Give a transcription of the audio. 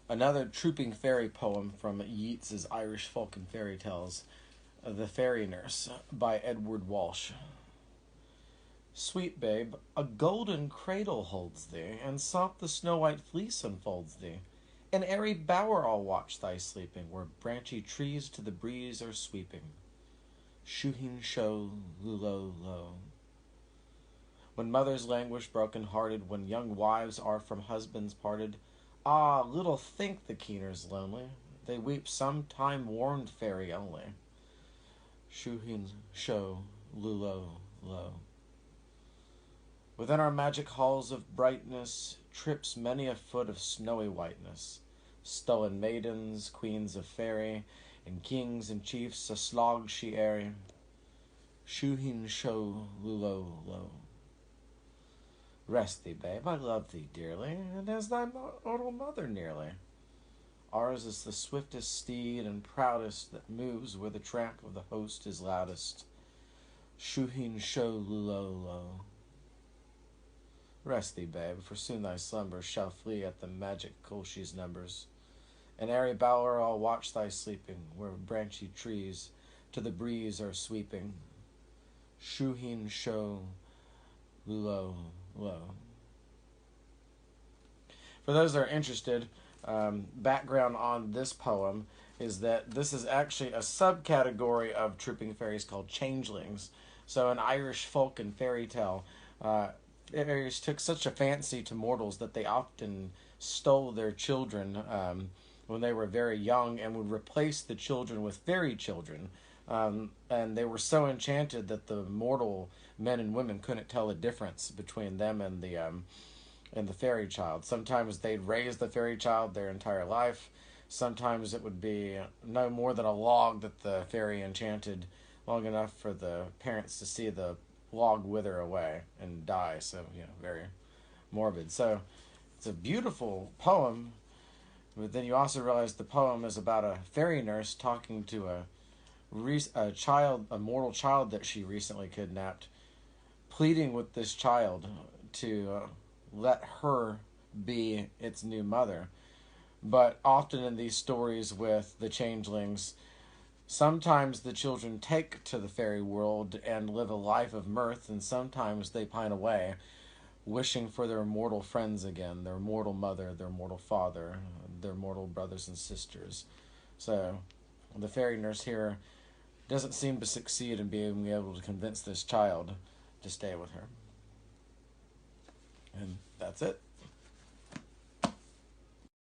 Another trooping fairy poem from Yeats's Irish folk and fairy tales, The Fairy Nurse by Edward Walsh. Sweet babe, a golden cradle holds thee, and soft the snow-white fleece enfolds thee. In airy bower I'll watch thy sleeping, where branchy trees to the breeze are sweeping. Shuheen show, lulo, lo. When mothers languish broken-hearted, when young wives are from husbands parted, ah, little think the keeners lonely, they weep some time-warned fairy only. Shuheen show, lulo, lo. Within our magic halls of brightness trips many a foot of snowy whiteness, stolen maidens, queens of fairy, and kings and chiefs a sluagh-shee airy. Shuheen show, lulo, lo. Rest thee, babe, I love thee dearly, and as thy mortal mother nearly. Ours is the swiftest steed and proudest that moves where the tramp of the host is loudest. Shuheen show, lulo, lo. Rest thee, babe, for soon thy slumbers shall flee at the magic Colchie's numbers. In airy bower I'll watch thy sleeping, where branchy trees to the breeze are sweeping. Shuheen show, lulo, lo. For those that are interested, background on this poem is that this is actually a subcategory of trooping fairies called changelings. So an Irish folk and fairy tale, fairies took such a fancy to mortals that they often stole their children when they were very young and would replace the children with fairy children. And they were so enchanted that the mortal men and women couldn't tell the difference between them and the fairy child. Sometimes they'd raise the fairy child their entire life. Sometimes it would be no more than a log that the fairy enchanted long enough for the parents to see the log wither away and die. So, very morbid. So it's a beautiful poem, but then you also realize the poem is about a fairy nurse talking to a mortal child that she recently kidnapped, pleading with this child to let her be its new mother. But often in these stories with the changelings, sometimes the children take to the fairy world and live a life of mirth, and sometimes they pine away, wishing for their mortal friends again, their mortal mother, their mortal father, their mortal brothers and sisters. So the fairy nurse here doesn't seem to succeed in being able to convince this child to stay with her. And that's it.